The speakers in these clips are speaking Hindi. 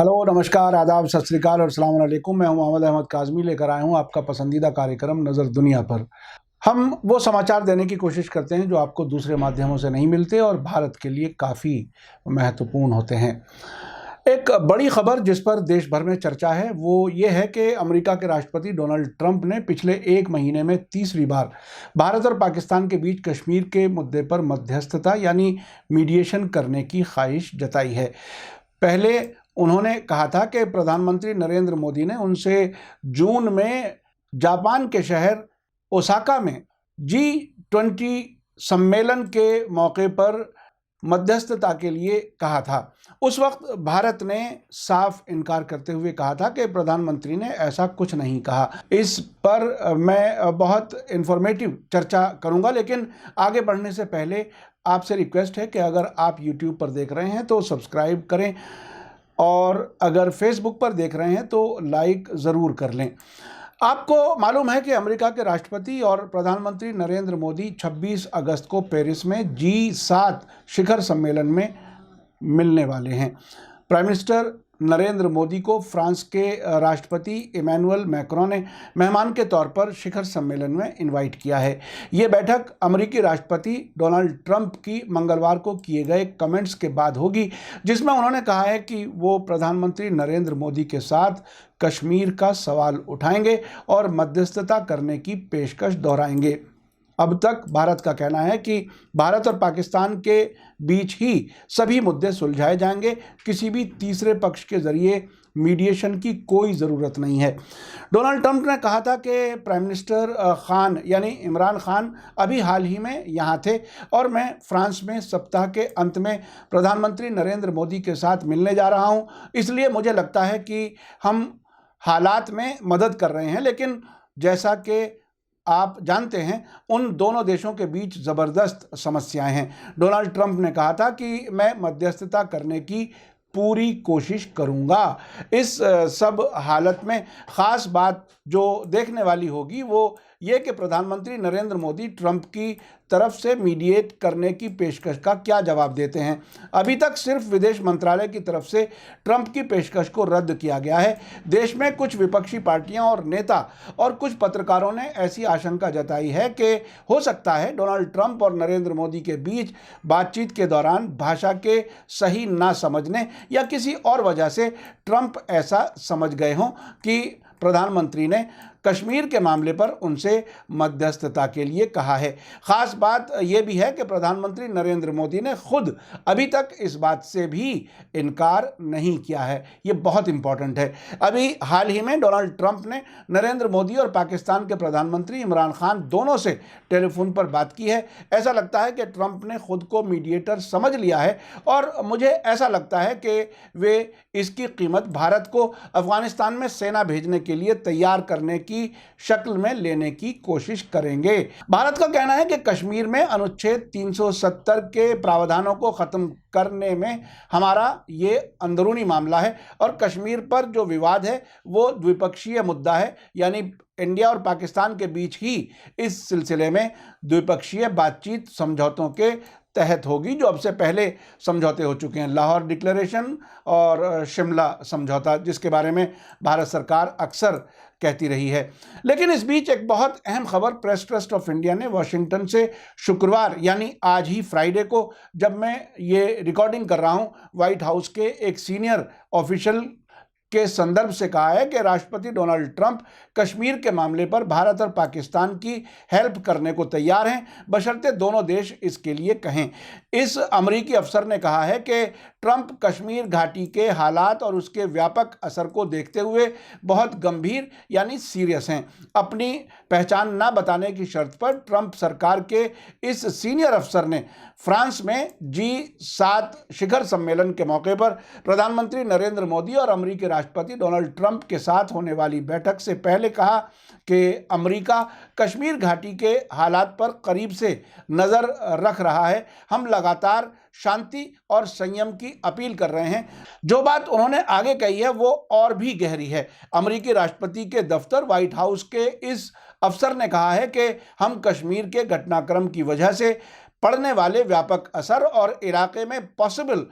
हेलो, नमस्कार, आदाब, सत श्री अकाल और अस्सलाम वालेकुम। मैं हूं मोहम्मद अहमद काज़मी, लेकर आया हूं आपका पसंदीदा कार्यक्रम नज़र दुनिया पर। हम वो समाचार देने की कोशिश करते हैं जो आपको दूसरे माध्यमों से नहीं मिलते और भारत के लिए काफ़ी महत्वपूर्ण होते हैं। एक बड़ी खबर जिस पर देश भर में चर्चा है वो ये है कि अमेरिका के राष्ट्रपति डोनाल्ड ट्रंप ने पिछले एक महीने में तीसरी बार भारत और पाकिस्तान के बीच कश्मीर के मुद्दे पर मध्यस्थता यानी मीडिएशन करने की ख्वाहिश जताई है। पहले उन्होंने कहा था कि प्रधानमंत्री नरेंद्र मोदी ने उनसे जून में जापान के शहर ओसाका में G20 सम्मेलन के मौके पर मध्यस्थता के लिए कहा था। उस वक्त भारत ने साफ इनकार करते हुए कहा था कि प्रधानमंत्री ने ऐसा कुछ नहीं कहा। इस पर मैं बहुत इन्फॉर्मेटिव चर्चा करूंगा, लेकिन आगे बढ़ने से पहले आपसे रिक्वेस्ट है कि अगर आप YouTube पर देख रहे हैं तो सब्सक्राइब करें और अगर फेसबुक पर देख रहे हैं तो लाइक ज़रूर कर लें। आपको मालूम है कि अमेरिका के राष्ट्रपति और प्रधानमंत्री नरेंद्र मोदी 26 अगस्त को पेरिस में G7 शिखर सम्मेलन में मिलने वाले हैं। प्राइम मिनिस्टर नरेंद्र मोदी को फ्रांस के राष्ट्रपति इमैनुअल मैक्रों ने मेहमान के तौर पर शिखर सम्मेलन में इनवाइट किया है। ये बैठक अमेरिकी राष्ट्रपति डोनाल्ड ट्रंप की मंगलवार को किए गए कमेंट्स के बाद होगी, जिसमें उन्होंने कहा है कि वो प्रधानमंत्री नरेंद्र मोदी के साथ कश्मीर का सवाल उठाएंगे और मध्यस्थता करने की पेशकश दोहराएंगे। अब तक भारत का कहना है कि भारत और पाकिस्तान के बीच ही सभी मुद्दे सुलझाए जाएंगे, किसी भी तीसरे पक्ष के जरिए मीडिएशन की कोई ज़रूरत नहीं है। डोनाल्ड ट्रंप ने कहा था कि प्राइम मिनिस्टर खान यानी इमरान खान अभी हाल ही में यहाँ थे और मैं फ्रांस में सप्ताह के अंत में प्रधानमंत्री नरेंद्र मोदी के साथ मिलने जा रहा हूँ, इसलिए मुझे लगता है कि हम हालात में मदद कर रहे हैं, लेकिन जैसा कि आप जानते हैं उन दोनों देशों के बीच ज़बरदस्त समस्याएं हैं। डोनाल्ड ट्रंप ने कहा था कि मैं मध्यस्थता करने की पूरी कोशिश करूंगा। इस सब हालत में ख़ास बात जो देखने वाली होगी वो ये कि प्रधानमंत्री नरेंद्र मोदी ट्रंप की तरफ से मीडिएट करने की पेशकश का क्या जवाब देते हैं। अभी तक सिर्फ विदेश मंत्रालय की तरफ से ट्रंप की पेशकश को रद्द किया गया है। देश में कुछ विपक्षी पार्टियां और नेता और कुछ पत्रकारों ने ऐसी आशंका जताई है कि हो सकता है डोनाल्ड ट्रंप और नरेंद्र मोदी के बीच बातचीत के दौरान भाषा के सही ना समझने या किसी और वजह से ट्रंप ऐसा समझ गए हों कि प्रधानमंत्री ने कश्मीर के मामले पर उनसे मध्यस्थता के लिए कहा है। ख़ास बात यह भी है कि प्रधानमंत्री नरेंद्र मोदी ने खुद अभी तक इस बात से भी इनकार नहीं किया है। ये बहुत इंपॉर्टेंट है। अभी हाल ही में डोनाल्ड ट्रंप ने नरेंद्र मोदी और पाकिस्तान के प्रधानमंत्री इमरान खान दोनों से टेलीफोन पर बात की है। ऐसा लगता है कि ट्रंप ने खुद को मीडिएटर समझ लिया है और मुझे ऐसा लगता है कि वे इसकी कीमत भारत को अफगानिस्तान में सेना भेजने के लिए तैयार करने की शक्ल में लेने की कोशिश करेंगे। भारत का कहना है कि कश्मीर में अनुच्छेद 370 के प्रावधानों को खत्म करने में हमारा ये अंदरूनी मामला है और कश्मीर पर जो विवाद है वो द्विपक्षीय मुद्दा है, यानी इंडिया और पाकिस्तान के बीच ही इस सिलसिले में द्विपक्षीय बातचीत समझौतों के तहत होगी, जो अब से पहले समझौते हो चुके हैं, लाहौर डिक्लेरेशन और शिमला समझौता, जिसके बारे में भारत सरकार अक्सर कहती रही है। लेकिन इस बीच एक बहुत अहम खबर प्रेस ट्रस्ट ऑफ इंडिया ने वाशिंगटन से शुक्रवार यानी आज ही फ्राइडे को, जब मैं ये रिकॉर्डिंग कर रहा हूँ, व्हाइट हाउस के एक सीनियर ऑफिशियल के संदर्भ से कहा है कि राष्ट्रपति डोनाल्ड ट्रंप कश्मीर के मामले पर भारत और पाकिस्तान की हेल्प करने को तैयार हैं, बशर्ते दोनों देश इसके लिए कहें। इस अमरीकी अफसर ने कहा है कि ट्रंप कश्मीर घाटी के हालात और उसके व्यापक असर को देखते हुए बहुत गंभीर यानी सीरियस हैं। अपनी पहचान न बताने की शर्त पर ट्रंप सरकार के इस सीनियर अफसर ने फ्रांस में G7 शिखर सम्मेलन के मौके पर प्रधानमंत्री नरेंद्र मोदी और अमेरिकी राष्ट्रपति डोनाल्ड ट्रंप के साथ होने वाली बैठक से पहले कहा कि अमेरिका कश्मीर घाटी के हालात पर करीब से नज़र रख रहा है। हम लगातार शांति और संयम की अपील कर रहे हैं। जो बात उन्होंने आगे कही है वो और भी गहरी है। अमेरिकी राष्ट्रपति के दफ्तर व्हाइट हाउस के इस अफसर ने कहा है कि हम कश्मीर के घटनाक्रम की वजह से पड़ने वाले व्यापक असर और इलाके में पॉसिबल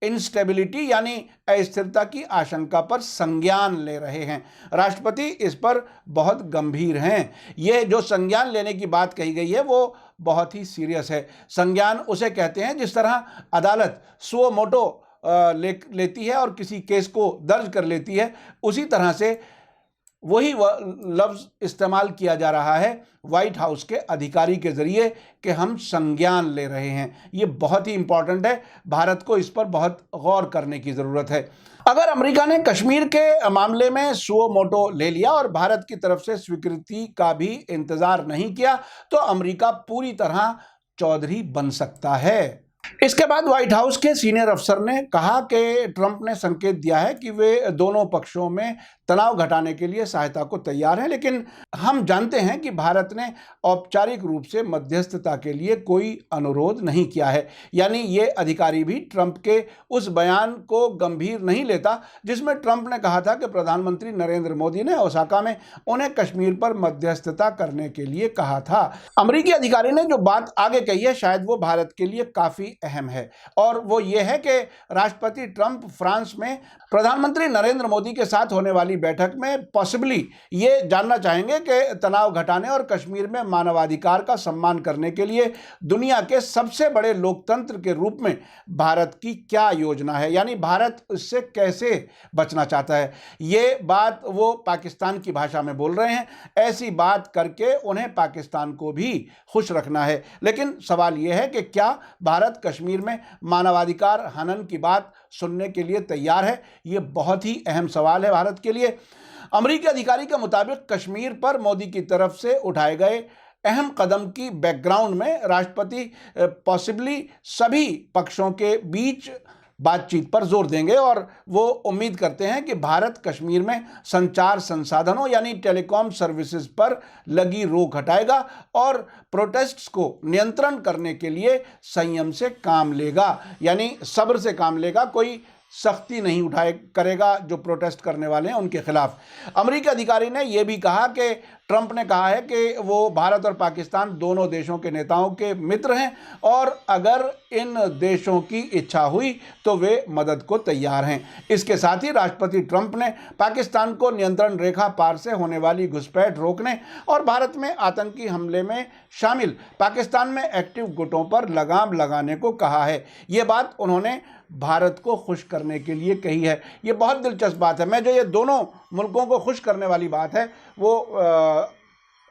इंस्टेबिलिटी यानी अस्थिरता की आशंका पर संज्ञान ले रहे हैं। राष्ट्रपति इस पर बहुत गंभीर हैं। ये जो संज्ञान लेने की बात कही गई है वो बहुत ही सीरियस है। संज्ञान उसे कहते हैं जिस तरह अदालत सुओ मोटो लेती है और किसी केस को दर्ज कर लेती है, उसी तरह से वही लफ्ज़ इस्तेमाल किया जा रहा है व्हाइट हाउस के अधिकारी के ज़रिए कि हम संज्ञान ले रहे हैं। ये बहुत ही इंपॉर्टेंट है, भारत को इस पर बहुत गौर करने की ज़रूरत है। अगर अमेरिका ने कश्मीर के मामले में सुओ मोटो ले लिया और भारत की तरफ से स्वीकृति का भी इंतज़ार नहीं किया तो अमेरिका पूरी तरह चौधरी बन सकता है। इसके बाद व्हाइट हाउस के सीनियर अफसर ने कहा कि ट्रंप ने संकेत दिया है कि वे दोनों पक्षों में तनाव घटाने के लिए सहायता को तैयार हैं, लेकिन हम जानते हैं कि भारत ने औपचारिक रूप से मध्यस्थता के लिए कोई अनुरोध नहीं किया है। यानी ये अधिकारी भी ट्रंप के उस बयान को गंभीर नहीं लेता जिसमें ट्रंप ने कहा था कि प्रधानमंत्री नरेंद्र मोदी ने ओसाका में उन्हें कश्मीर पर मध्यस्थता करने के लिए कहा था। अमेरिकी अधिकारी ने जो बात आगे कही है शायद वो भारत के लिए काफ़ी अहम है, और वो ये है कि राष्ट्रपति ट्रंप फ्रांस में प्रधानमंत्री नरेंद्र मोदी के साथ होने वाली बैठक में पॉसिबली ये जानना चाहेंगे कि तनाव घटाने और कश्मीर में मानवाधिकार का सम्मान करने के लिए दुनिया के सबसे बड़े लोकतंत्र के रूप में भारत की क्या योजना है, यानी भारत इससे कैसे बचना चाहता है। ये बात वो पाकिस्तान की भाषा में बोल रहे हैं। ऐसी बात करके उन्हें पाकिस्तान को भी खुश रखना है, लेकिन सवाल ये है कि क्या भारत कश्मीर में मानवाधिकार हनन की बात सुनने के लिए तैयार है। ये बहुत ही अहम सवाल है भारत के लिए। अमेरिकी अधिकारी के मुताबिक कश्मीर पर मोदी की तरफ से उठाए गए अहम कदम की बैकग्राउंड में राष्ट्रपति पॉसिबली सभी पक्षों के बीच बातचीत पर जोर देंगे और वो उम्मीद करते हैं कि भारत कश्मीर में संचार संसाधनों यानी टेलीकॉम सर्विसेज पर लगी रोक हटाएगा और प्रोटेस्ट्स को नियंत्रण करने के लिए संयम से काम लेगा, यानी सब्र से काम लेगा, कोई सख्ती नहीं करेगा जो प्रोटेस्ट करने वाले हैं उनके खिलाफ। अमेरिकी अधिकारी ने यह भी कहा कि ट्रंप ने कहा है कि वो भारत और पाकिस्तान दोनों देशों के नेताओं के मित्र हैं और अगर इन देशों की इच्छा हुई तो वे मदद को तैयार हैं। इसके साथ ही राष्ट्रपति ट्रंप ने पाकिस्तान को नियंत्रण रेखा पार से होने वाली घुसपैठ रोकने और भारत में आतंकी हमले में शामिल पाकिस्तान में एक्टिव गुटों पर लगाम लगाने को कहा है। ये बात उन्होंने भारत को खुश करने के लिए कही है। ये बहुत दिलचस्प बात है। मैं जो ये दोनों मुल्कों को खुश करने वाली बात है वो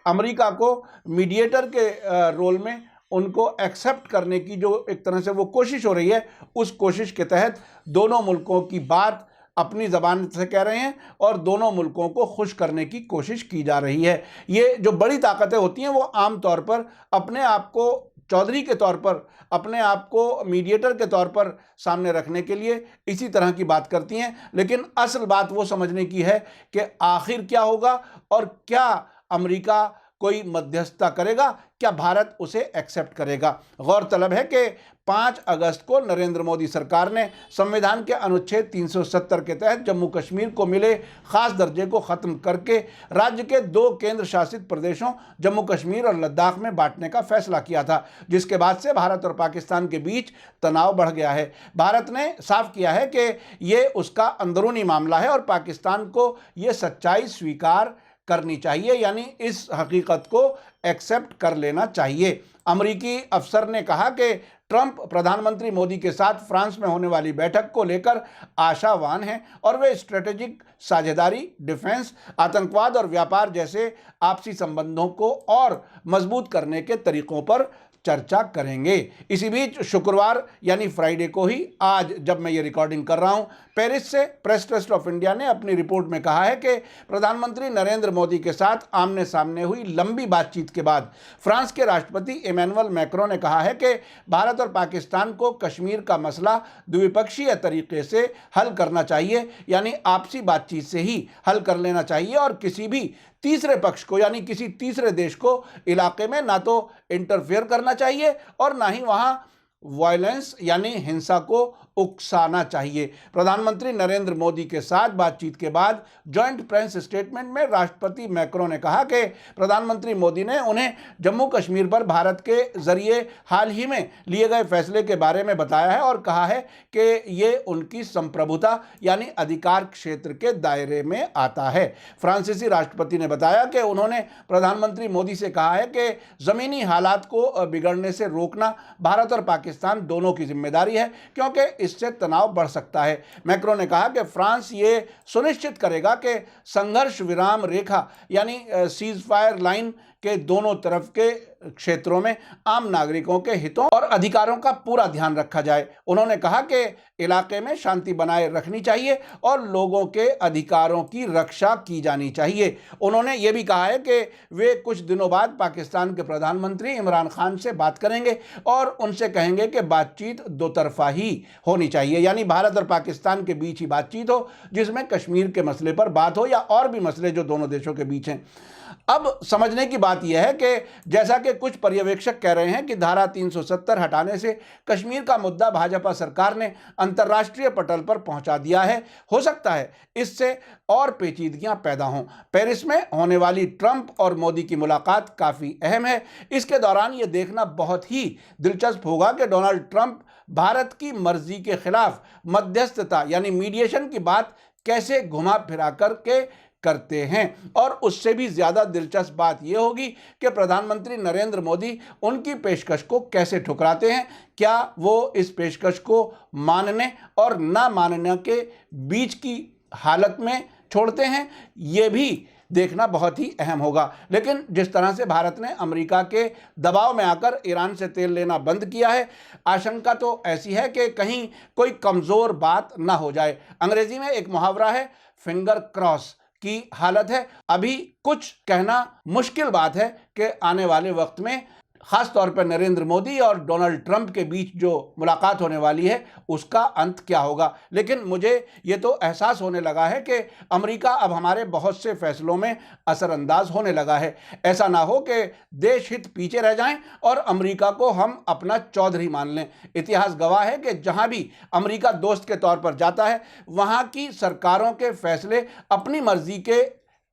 अमेरिका को मीडिएटर के रोल में उनको एक्सेप्ट करने की जो एक तरह से वो कोशिश हो रही है, उस कोशिश के तहत दोनों मुल्कों की बात अपनी ज़बान से कह रहे हैं और दोनों मुल्कों को खुश करने की कोशिश की जा रही है। ये जो बड़ी ताकतें होती हैं वो आम तौर पर अपने आप को चौधरी के तौर पर, अपने आप को मीडिएटर के तौर पर सामने रखने के लिए इसी तरह की बात करती हैं, लेकिन असल बात वो समझने की है कि आखिर क्या होगा और क्या अमेरिका कोई मध्यस्थता करेगा, क्या भारत उसे एक्सेप्ट करेगा। गौरतलब है कि 5 अगस्त को नरेंद्र मोदी सरकार ने संविधान के अनुच्छेद 370 के तहत जम्मू कश्मीर को मिले खास दर्जे को ख़त्म करके राज्य के 2 केंद्र शासित प्रदेशों जम्मू कश्मीर और लद्दाख में बांटने का फैसला किया था, जिसके बाद से भारत और पाकिस्तान के बीच तनाव बढ़ गया है। भारत ने साफ किया है कि ये उसका अंदरूनी मामला है और पाकिस्तान को ये सच्चाई स्वीकार करनी चाहिए, यानी इस हकीकत को एक्सेप्ट कर लेना चाहिए। अमेरिकी अफसर ने कहा कि ट्रंप प्रधानमंत्री मोदी के साथ फ्रांस में होने वाली बैठक को लेकर आशावान हैं और वे स्ट्रेटेजिक साझेदारी, डिफेंस, आतंकवाद और व्यापार जैसे आपसी संबंधों को और मजबूत करने के तरीकों पर चर्चा करेंगे। इसी बीच शुक्रवार यानी फ्राइडे को ही, आज जब मैं ये रिकॉर्डिंग कर रहा हूँ, पेरिस से प्रेस ट्रस्ट ऑफ इंडिया ने अपनी रिपोर्ट में कहा है कि प्रधानमंत्री नरेंद्र मोदी के साथ आमने सामने हुई लंबी बातचीत के बाद फ्रांस के राष्ट्रपति इमैनुअल मैक्रों ने कहा है कि भारत और पाकिस्तान को कश्मीर का मसला द्विपक्षीय तरीके से हल करना चाहिए, यानी आपसी बातचीत से ही हल कर लेना चाहिए और किसी भी तीसरे पक्ष को यानी किसी तीसरे देश को इलाके में ना तो इंटरफेयर करना चाहिए और ना ही वहाँ वायलेंस यानी हिंसा को उकसाना चाहिए। प्रधानमंत्री नरेंद्र मोदी के साथ बातचीत के बाद जॉइंट प्रेस स्टेटमेंट में राष्ट्रपति मैक्रों ने कहा कि प्रधानमंत्री मोदी ने उन्हें जम्मू कश्मीर पर भारत के जरिए हाल ही में लिए गए फैसले के बारे में बताया है और कहा है कि ये उनकी संप्रभुता यानी अधिकार क्षेत्र के दायरे में आता है। फ्रांसीसी राष्ट्रपति ने बताया कि उन्होंने प्रधानमंत्री मोदी से कहा है कि जमीनी हालात को बिगड़ने से रोकना भारत और पाकिस्तान दोनों की जिम्मेदारी है, क्योंकि इससे तनाव बढ़ सकता है। मैक्रों ने कहा कि फ्रांस ये सुनिश्चित करेगा कि संघर्ष विराम रेखा यानी सीज फायर लाइन के दोनों तरफ के क्षेत्रों में आम नागरिकों के हितों और अधिकारों का पूरा ध्यान रखा जाए। उन्होंने कहा कि इलाके में शांति बनाए रखनी चाहिए और लोगों के अधिकारों की रक्षा की जानी चाहिए। उन्होंने ये भी कहा है कि वे कुछ दिनों बाद पाकिस्तान के प्रधानमंत्री इमरान खान से बात करेंगे और उनसे कहेंगे कि बातचीत दो तरफा ही होनी चाहिए, यानी भारत और पाकिस्तान के बीच ही बातचीत हो, जिसमें कश्मीर के मसले पर बात हो या और भी मसले जो दोनों देशों के बीच हैं। अब समझने की बात यह है कि जैसा कि कुछ पर्यवेक्षक कह रहे हैं कि धारा 370 हटाने से कश्मीर का मुद्दा भाजपा सरकार ने अंतर्राष्ट्रीय पटल पर पहुंचा दिया है। हो सकता है इससे और पेचीदगियां पैदा हों। पेरिस में होने वाली ट्रंप और मोदी की मुलाकात काफ़ी अहम है। इसके दौरान ये देखना बहुत ही दिलचस्प होगा कि डोनाल्ड ट्रंप भारत की मर्जी के खिलाफ मध्यस्थता यानी मीडिएशन की बात कैसे घुमा फिरा करके करते हैं। और उससे भी ज़्यादा दिलचस्प बात यह होगी कि प्रधानमंत्री नरेंद्र मोदी उनकी पेशकश को कैसे ठुकराते हैं। क्या वो इस पेशकश को मानने और ना मानने के बीच की हालत में छोड़ते हैं, ये भी देखना बहुत ही अहम होगा। लेकिन जिस तरह से भारत ने अमेरिका के दबाव में आकर ईरान से तेल लेना बंद किया है, आशंका तो ऐसी है कि कहीं कोई कमज़ोर बात ना हो जाए। अंग्रेजी में एक मुहावरा है, फिंगर क्रॉस की हालत है। अभी कुछ कहना मुश्किल बात है कि आने वाले वक्त में खास तौर पर नरेंद्र मोदी और डोनाल्ड ट्रंप के बीच जो मुलाकात होने वाली है उसका अंत क्या होगा। लेकिन मुझे ये तो एहसास होने लगा है कि अमेरिका अब हमारे बहुत से फैसलों में असरअंदाज होने लगा है। ऐसा ना हो कि देश हित पीछे रह जाएं और अमेरिका को हम अपना चौधरी मान लें। इतिहास गवाह है कि जहां भी अमेरिका दोस्त के तौर पर जाता है, वहां की सरकारों के फैसले अपनी मर्जी के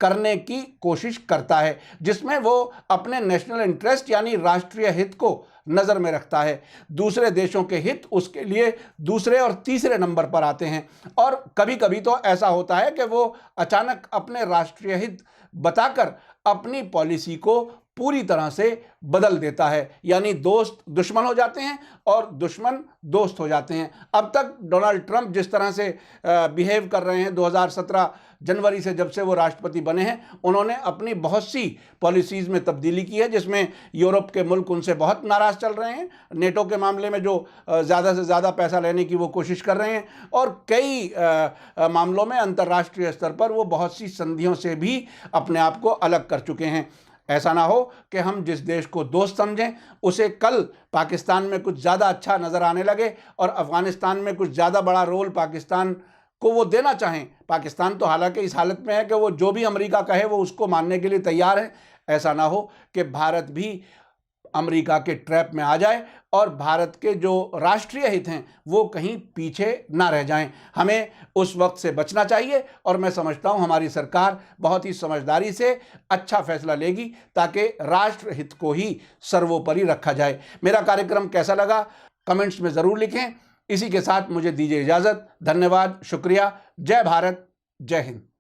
करने की कोशिश करता है, जिसमें वो अपने नेशनल इंटरेस्ट यानी राष्ट्रीय हित को नज़र में रखता है। दूसरे देशों के हित उसके लिए दूसरे और तीसरे नंबर पर आते हैं और कभी कभी तो ऐसा होता है कि वो अचानक अपने राष्ट्रीय हित बताकर अपनी पॉलिसी को पूरी तरह से बदल देता है, यानी दोस्त दुश्मन हो जाते हैं और दुश्मन दोस्त हो जाते हैं। अब तक डोनाल्ड ट्रंप जिस तरह से बिहेव कर रहे हैं 2017 जनवरी से जब से वो राष्ट्रपति बने हैं, उन्होंने अपनी बहुत सी पॉलिसीज़ में तब्दीली की है, जिसमें यूरोप के मुल्क उनसे बहुत नाराज़ चल रहे हैं। नेटो के मामले में जो ज़्यादा से ज़्यादा पैसा लेने की वो कोशिश कर रहे हैं और कई मामलों में अंतर्राष्ट्रीय स्तर पर वो बहुत सी संधियों से भी अपने आप को अलग कर चुके हैं। ऐसा ना हो कि हम जिस देश को दोस्त समझें उसे कल पाकिस्तान में कुछ ज़्यादा अच्छा नज़र आने लगे और अफ़गानिस्तान में कुछ ज़्यादा बड़ा रोल पाकिस्तान को वो देना चाहें। पाकिस्तान तो हालांकि इस हालत में है कि वो जो भी अमेरिका कहे वो उसको मानने के लिए तैयार है। ऐसा ना हो कि भारत भी अमेरिका के ट्रैप में आ जाए और भारत के जो राष्ट्रीय हित हैं वो कहीं पीछे ना रह जाएं। हमें उस वक्त से बचना चाहिए और मैं समझता हूं हमारी सरकार बहुत ही समझदारी से अच्छा फैसला लेगी ताकि राष्ट्र हित को ही सर्वोपरि रखा जाए। मेरा कार्यक्रम कैसा लगा कमेंट्स में ज़रूर लिखें। इसी के साथ मुझे दीजिए इजाज़त। धन्यवाद, शुक्रिया। जय भारत, जय हिंद।